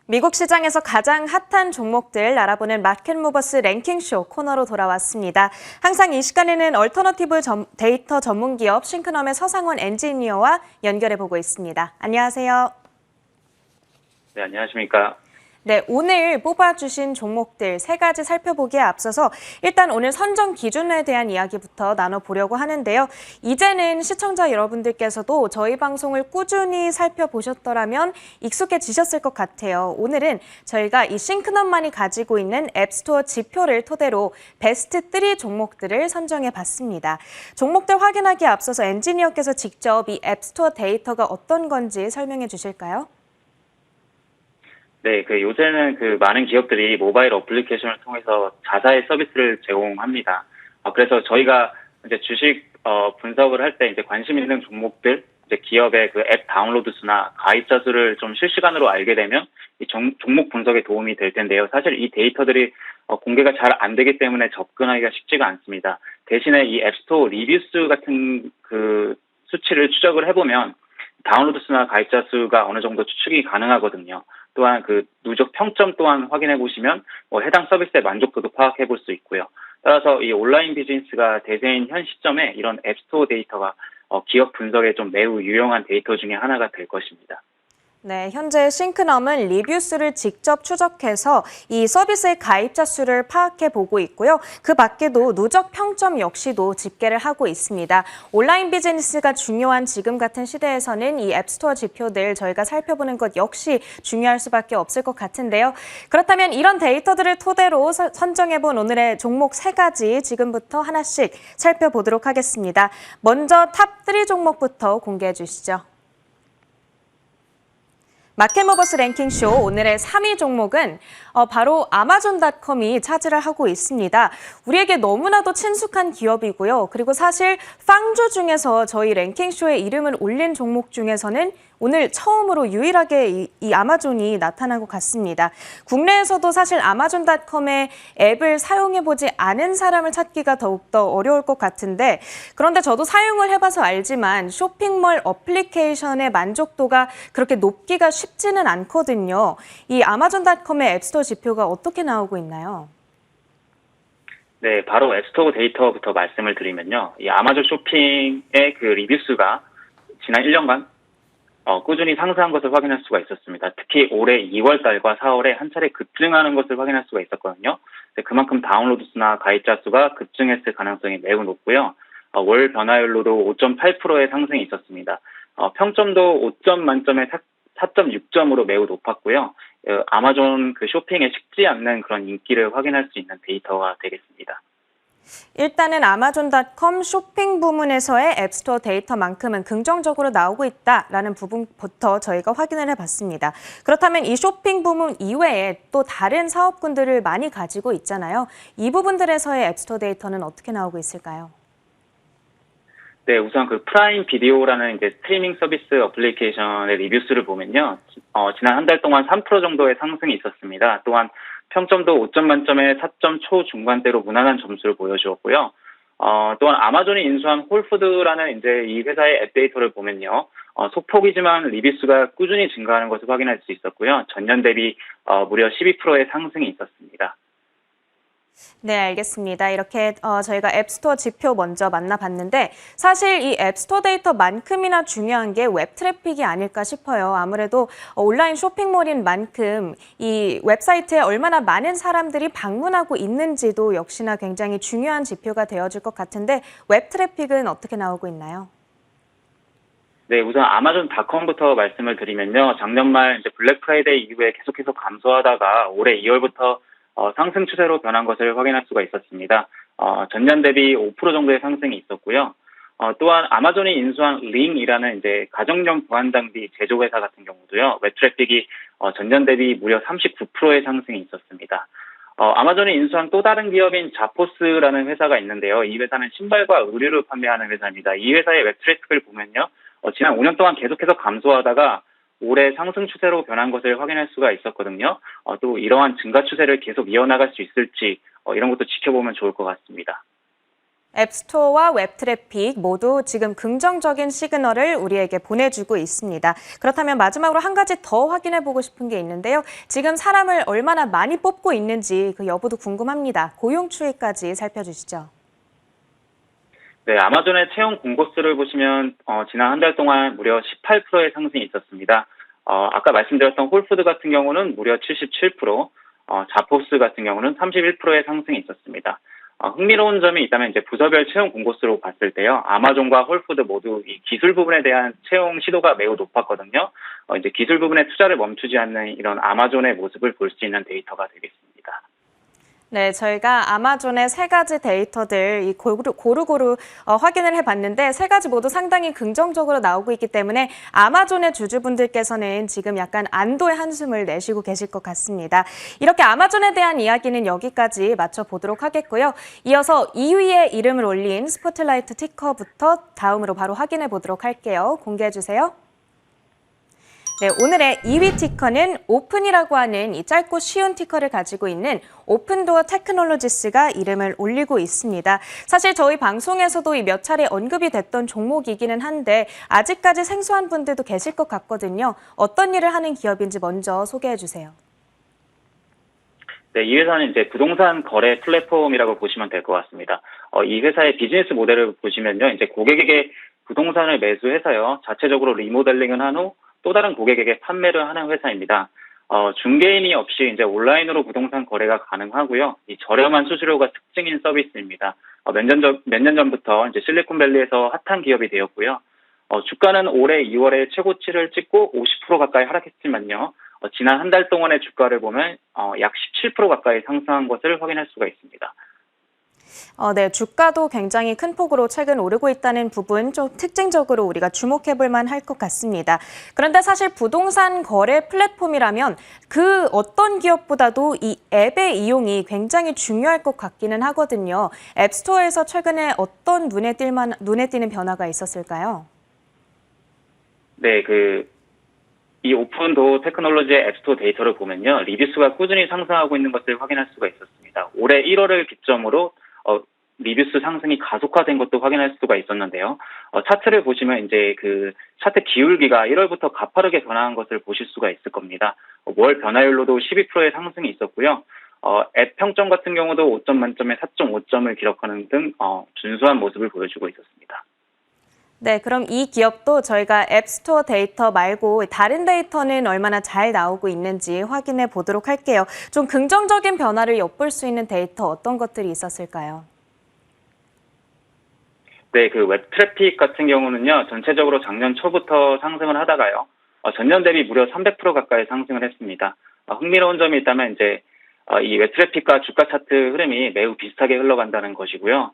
미국 시장에서 가장 핫한 종목들 알아보는 마켓무버스 랭킹쇼 코너로 돌아왔습니다. 항상 이 시간에는 얼터너티브 데이터 전문기업 싱크넘의 서상원 엔지니어와 연결해보고 있습니다. 안녕하세요. 네, 안녕하십니까. 네, 오늘 뽑아주신 종목들 세 가지 살펴보기에 앞서서 일단 오늘 선정 기준에 대한 이야기부터 나눠보려고 하는데요. 이제는 시청자 여러분들께서도 저희 방송을 꾸준히 살펴보셨더라면 익숙해지셨을 것 같아요. 오늘은 저희가 이 싱크넘만이 가지고 있는 앱스토어 지표를 토대로 베스트 3 종목들을 선정해봤습니다. 종목들 확인하기에 앞서서 엔지니어께서 직접 이 앱스토어 데이터가 어떤 건지 설명해 주실까요? 네, 요새는 많은 기업들이 모바일 어플리케이션을 통해서 자사의 서비스를 제공합니다. 그래서 저희가 이제 주식 분석을 할 때 이제 관심 있는 종목들, 이제 기업의 앱 다운로드 수나 가입자 수를 좀 실시간으로 알게 되면 이 종목 분석에 도움이 될 텐데요. 사실 이 데이터들이 공개가 잘 안 되기 때문에 접근하기가 쉽지가 않습니다. 대신에 이 앱스토어 리뷰 수 같은 수치를 추적을 해보면 다운로드 수나 가입자 수가 어느 정도 추측이 가능하거든요. 또한 누적 평점 또한 확인해 보시면 해당 서비스의 만족도도 파악해 볼 수 있고요. 따라서 이 온라인 비즈니스가 대세인 현 시점에 이런 앱스토어 데이터가 기업 분석에 좀 매우 유용한 데이터 중에 하나가 될 것입니다. 네, 현재 싱크넘은 리뷰 수를 직접 추적해서 이 서비스의 가입자 수를 파악해 보고 있고요. 그 밖에도 누적 평점 역시도 집계를 하고 있습니다. 온라인 비즈니스가 중요한 지금 같은 시대에서는 이 앱스토어 지표들 저희가 살펴보는 것 역시 중요할 수밖에 없을 것 같은데요. 그렇다면 이런 데이터들을 토대로 선정해본 오늘의 종목 세 가지 지금부터 하나씩 살펴보도록 하겠습니다. 먼저 탑 3 종목부터 공개해 주시죠. 마켓모버스 랭킹쇼 오늘의 3위 종목은 바로 아마존닷컴이 차지를 하고 있습니다. 우리에게 너무나도 친숙한 기업이고요. 그리고 사실 빵주 중에서 저희 랭킹쇼에 이름을 올린 종목 중에서는 오늘 처음으로 유일하게 이 아마존이 나타난 것 같습니다. 국내에서도 사실 아마존닷컴의 앱을 사용해보지 않은 사람을 찾기가 더욱더 어려울 것 같은데 그런데 저도 사용을 해봐서 알지만 쇼핑몰 어플리케이션의 만족도가 그렇게 높기가 쉽지는 않거든요. 이 아마존닷컴의 앱스토어 지표가 어떻게 나오고 있나요? 네, 바로 앱스토어 데이터부터 말씀을 드리면요. 이 아마존 쇼핑의 리뷰 수가 지난 1년간 꾸준히 상승한 것을 확인할 수가 있었습니다. 특히 올해 2월 달과 4월에 한 차례 급증하는 것을 확인할 수가 있었거든요. 그만큼 다운로드 수나 가입자 수가 급증했을 가능성이 매우 높고요. 월 변화율로도 5.8%의 상승이 있었습니다. 평점도 5점 만점에 4.6점으로 매우 높았고요. 아마존 쇼핑에 식지 않는 그런 인기를 확인할 수 있는 데이터가 되겠습니다. 일단은 아마존닷컴 쇼핑 부문에서의 앱스토어 데이터만큼은 긍정적으로 나오고 있다라는 부분부터 저희가 확인을 해봤습니다. 그렇다면 이 쇼핑 부문 이외에 또 다른 사업군들을 많이 가지고 있잖아요. 이 부분들에서의 앱스토어 데이터는 어떻게 나오고 있을까요? 네, 우선 프라임 비디오라는 이제 스트리밍 서비스 어플리케이션의 리뷰 수를 보면요. 지난 한 달 동안 3% 정도의 상승이 있었습니다. 또한 평점도 5점 만점에 4점 초중반대로 무난한 점수를 보여주었고요. 또한 아마존이 인수한 홀푸드라는 이제 이 회사의 앱 데이터를 보면요. 소폭이지만 리뷰 수가 꾸준히 증가하는 것을 확인할 수 있었고요. 전년 대비 무려 12%의 상승이 있었습니다. 네, 알겠습니다. 이렇게 저희가 앱스토어 지표 먼저 만나봤는데 사실 이 앱스토어 데이터만큼이나 중요한 게 웹 트래픽이 아닐까 싶어요. 아무래도 온라인 쇼핑몰인 만큼 이 웹사이트에 얼마나 많은 사람들이 방문하고 있는지도 역시나 굉장히 중요한 지표가 되어줄 것 같은데 웹 트래픽은 어떻게 나오고 있나요? 네, 우선 아마존닷컴부터 말씀을 드리면요. 작년 말 이제 블랙 프라이데이 이후에 계속해서 감소하다가 올해 2월부터 상승 추세로 변한 것을 확인할 수가 있었습니다. 전년 대비 5% 정도의 상승이 있었고요. 또한 아마존이 인수한 링이라는 이제 가정용 보안 장비 제조회사 같은 경우도요. 웹 트래픽이 전년 대비 무려 39%의 상승이 있었습니다. 아마존이 인수한 또 다른 기업인 자포스라는 회사가 있는데요. 이 회사는 신발과 의류를 판매하는 회사입니다. 이 회사의 웹 트래픽을 보면요. 지난 5년 동안 계속해서 감소하다가 올해 상승 추세로 변한 것을 확인할 수가 있었거든요. 또 이러한 증가 추세를 계속 이어나갈 수 있을지 이런 것도 지켜보면 좋을 것 같습니다. 앱스토어와 웹트래픽 모두 지금 긍정적인 시그널을 우리에게 보내주고 있습니다. 그렇다면 마지막으로 한 가지 더 확인해보고 싶은 게 있는데요. 지금 사람을 얼마나 많이 뽑고 있는지 그 여부도 궁금합니다. 고용 추이까지 살펴주시죠. 네, 아마존의 채용 공고수를 보시면 지난 한 달 동안 무려 18%의 상승이 있었습니다. 아까 말씀드렸던 홀푸드 같은 경우는 무려 77%, 자포스 같은 경우는 31%의 상승이 있었습니다. 흥미로운 점이 있다면 이제 부서별 채용 공고수로 봤을 때요. 아마존과 홀푸드 모두 이 기술 부분에 대한 채용 시도가 매우 높았거든요. 이제 기술 부분에 투자를 멈추지 않는 이런 아마존의 모습을 볼 수 있는 데이터가 되겠습니다. 네, 저희가 아마존의 세 가지 데이터들 고루고루 확인을 해봤는데 세 가지 모두 상당히 긍정적으로 나오고 있기 때문에 아마존의 주주분들께서는 지금 약간 안도의 한숨을 내쉬고 계실 것 같습니다. 이렇게 아마존에 대한 이야기는 여기까지 마쳐보도록 하겠고요. 이어서 2위에 이름을 올린 스포트라이트 티커부터 다음으로 바로 확인해 보도록 할게요. 공개해 주세요. 네, 오늘의 2위 티커는 오픈이라고 하는 이 짧고 쉬운 티커를 가지고 있는 오픈도어 테크놀로지스가 이름을 올리고 있습니다. 사실 저희 방송에서도 이 몇 차례 언급이 됐던 종목이기는 한데 아직까지 생소한 분들도 계실 것 같거든요. 어떤 일을 하는 기업인지 먼저 소개해 주세요. 네, 이 회사는 이제 부동산 거래 플랫폼이라고 보시면 될 것 같습니다. 이 회사의 비즈니스 모델을 보시면요, 이제 고객에게 부동산을 매수해서요, 자체적으로 리모델링을 한 후 또 다른 고객에게 판매를 하는 회사입니다. 중개인이 없이 이제 온라인으로 부동산 거래가 가능하고요. 이 저렴한 수수료가 특징인 서비스입니다. 몇 년 전부터 이제 실리콘밸리에서 핫한 기업이 되었고요. 주가는 올해 2월에 최고치를 찍고 50% 가까이 하락했지만요. 지난 한 달 동안의 주가를 보면 약 17% 가까이 상승한 것을 확인할 수가 있습니다. 네, 주가도 굉장히 큰 폭으로 최근 오르고 있다는 부분 좀 특징적으로 우리가 주목해 볼 만할 것 같습니다. 그런데 사실 부동산 거래 플랫폼이라면 그 어떤 기업보다도 이 앱의 이용이 굉장히 중요할 것 같기는 하거든요. 앱스토어에서 최근에 어떤 눈에 띄는 변화가 있었을까요? 네, 이 오픈도 테크놀로지의 앱스토어 데이터를 보면요. 리뷰수가 꾸준히 상승하고 있는 것을 확인할 수가 있었습니다. 올해 1월을 기점으로 리뷰수 상승이 가속화된 것도 확인할 수가 있었는데요. 차트를 보시면 이제 그 차트 기울기가 1월부터 가파르게 변화한 것을 보실 수가 있을 겁니다. 월 변화율로도 12%의 상승이 있었고요. 앱 평점 같은 경우도 5점 만점에 4.5점을 기록하는 등 준수한 모습을 보여주고 있었습니다. 네, 그럼 이 기업도 저희가 앱스토어 데이터 말고 다른 데이터는 얼마나 잘 나오고 있는지 확인해 보도록 할게요. 좀 긍정적인 변화를 엿볼 수 있는 데이터 어떤 것들이 있었을까요? 네, 웹 트래픽 같은 경우는요, 전체적으로 작년 초부터 상승을 하다가요, 전년 대비 무려 300% 가까이 상승을 했습니다. 흥미로운 점이 있다면 이제 이 웹 트래픽과 주가 차트 흐름이 매우 비슷하게 흘러간다는 것이고요.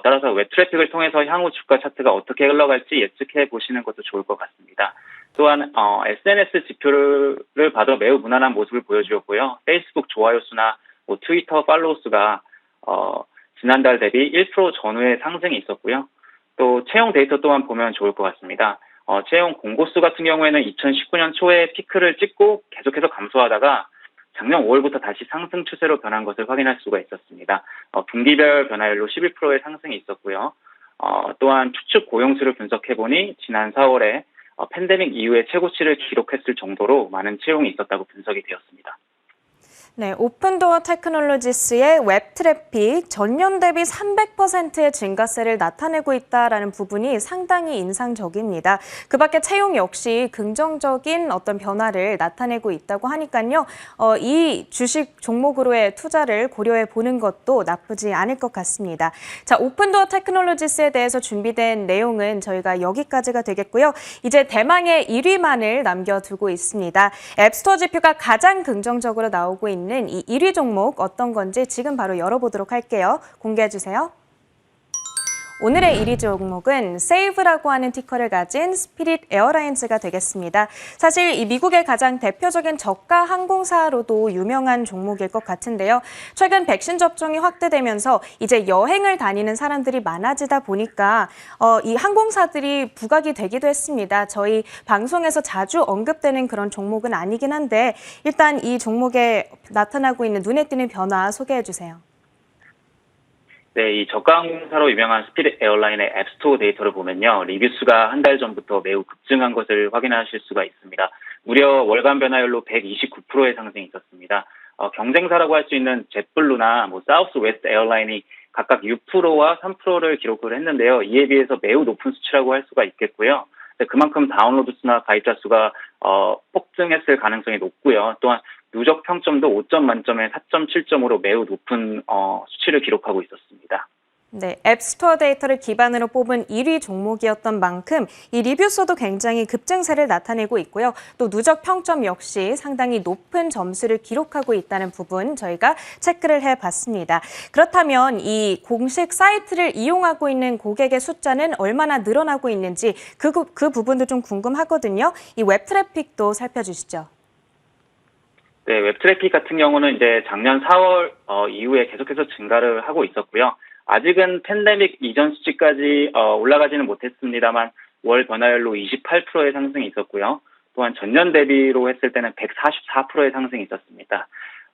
따라서 웹 트래픽을 통해서 향후 주가 차트가 어떻게 흘러갈지 예측해 보시는 것도 좋을 것 같습니다. 또한 SNS 지표를 봐도 매우 무난한 모습을 보여주었고요. 페이스북 좋아요 수나 트위터 팔로우 수가 지난달 대비 1% 전후의 상승이 있었고요. 또 채용 데이터 또한 보면 좋을 것 같습니다. 채용 공고수 같은 경우에는 2019년 초에 피크를 찍고 계속해서 감소하다가 작년 5월부터 다시 상승 추세로 변한 것을 확인할 수가 있었습니다. 분기별 변화율로 11%의 상승이 있었고요. 또한 추측 고용수를 분석해보니 지난 4월에 팬데믹 이후에 최고치를 기록했을 정도로 많은 채용이 있었다고 분석이 되었습니다. 네, 오픈도어 테크놀로지스의 웹 트래픽 전년 대비 300%의 증가세를 나타내고 있다는 부분이 상당히 인상적입니다. 그 밖에 채용 역시 긍정적인 어떤 변화를 나타내고 있다고 하니까요. 이 주식 종목으로의 투자를 고려해 보는 것도 나쁘지 않을 것 같습니다. 자, 오픈도어 테크놀로지스에 대해서 준비된 내용은 저희가 여기까지가 되겠고요. 이제 대망의 1위만을 남겨두고 있습니다. 앱스토어 지표가 가장 긍정적으로 나오고 있는 이 1위 종목 어떤 건지 지금 바로 열어보도록 할게요. 공개해 주세요. 오늘의 1위 종목은 세이브라고 하는 티커를 가진 스피릿 에어라인즈가 되겠습니다. 사실 이 미국의 가장 대표적인 저가 항공사로도 유명한 종목일 것 같은데요. 최근 백신 접종이 확대되면서 이제 여행을 다니는 사람들이 많아지다 보니까 이 항공사들이 부각이 되기도 했습니다. 저희 방송에서 자주 언급되는 그런 종목은 아니긴 한데 일단 이 종목에 나타나고 있는 눈에 띄는 변화 소개해 주세요. 네, 이 저가 항공사로 유명한 스피릿 에어라인의 앱스토어 데이터를 보면요. 리뷰 수가 한 달 전부터 매우 급증한 것을 확인하실 수가 있습니다. 무려 월간 변화율로 129%의 상승이 있었습니다. 경쟁사라고 할 수 있는 jetblue나 사우스 웨스트 에어라인이 각각 6%와 3%를 기록을 했는데요. 이에 비해서 매우 높은 수치라고 할 수가 있겠고요. 그만큼 다운로드 수나 가입자 수가 폭증했을 가능성이 높고요. 또한 누적 평점도 5점 만점에 4.7점으로 매우 높은 수치를 기록하고 있었습니다. 네, 앱스토어 데이터를 기반으로 뽑은 1위 종목이었던 만큼 이 리뷰수도 굉장히 급증세를 나타내고 있고요. 또 누적 평점 역시 상당히 높은 점수를 기록하고 있다는 부분 저희가 체크를 해봤습니다. 그렇다면 이 공식 사이트를 이용하고 있는 고객의 숫자는 얼마나 늘어나고 있는지 그 부분도 좀 궁금하거든요. 이 웹 트래픽도 살펴주시죠. 네, 웹 트래픽 같은 경우는 이제 작년 4월 이후에 계속해서 증가를 하고 있었고요. 아직은 팬데믹 이전 수치까지 올라가지는 못했습니다만 월 변화율로 28%의 상승이 있었고요. 또한 전년 대비로 했을 때는 144%의 상승이 있었습니다.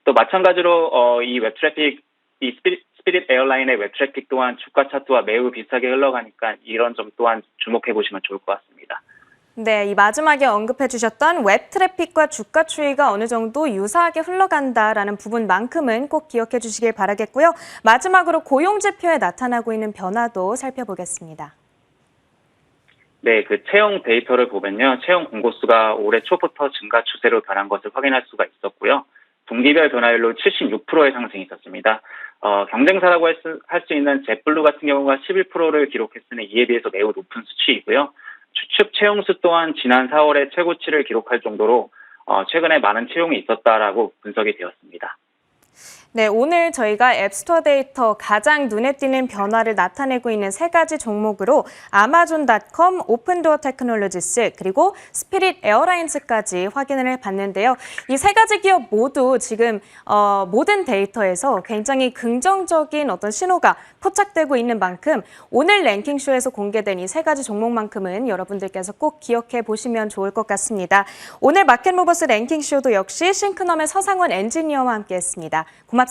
또 마찬가지로 이 웹 트래픽, 이 스피릿 에어라인의 웹 트래픽 또한 주가 차트와 매우 비슷하게 흘러가니까 이런 점 또한 주목해 보시면 좋을 것 같습니다. 네, 이 마지막에 언급해 주셨던 웹 트래픽과 주가 추이가 어느 정도 유사하게 흘러간다라는 부분만큼은 꼭 기억해 주시길 바라겠고요. 마지막으로 고용 지표에 나타나고 있는 변화도 살펴보겠습니다. 네, 그 채용 데이터를 보면요. 채용 공고수가 올해 초부터 증가 추세로 변한 것을 확인할 수가 있었고요. 분기별 변화율로 76%의 상승이 있었습니다. 경쟁사라고 할 수 있는 jetblue 같은 경우가 11%를 기록했으니 이에 비해서 매우 높은 수치이고요. 추측 채용수 또한 지난 4월에 최고치를 기록할 정도로 최근에 많은 채용이 있었다라고 분석이 되었습니다. 네, 오늘 저희가 앱스토어 데이터 가장 눈에 띄는 변화를 나타내고 있는 세 가지 종목으로 아마존닷컴, 오픈도어 테크놀로지스, 그리고 스피릿 에어라인스까지 확인을 해봤는데요. 이 세 가지 기업 모두 지금 모든 데이터에서 굉장히 긍정적인 어떤 신호가 포착되고 있는 만큼 오늘 랭킹쇼에서 공개된 이 세 가지 종목만큼은 여러분들께서 꼭 기억해 보시면 좋을 것 같습니다. 오늘 마켓모버스 랭킹쇼도 역시 싱크넘의 서상원 엔지니어와 함께했습니다. 고맙습니다.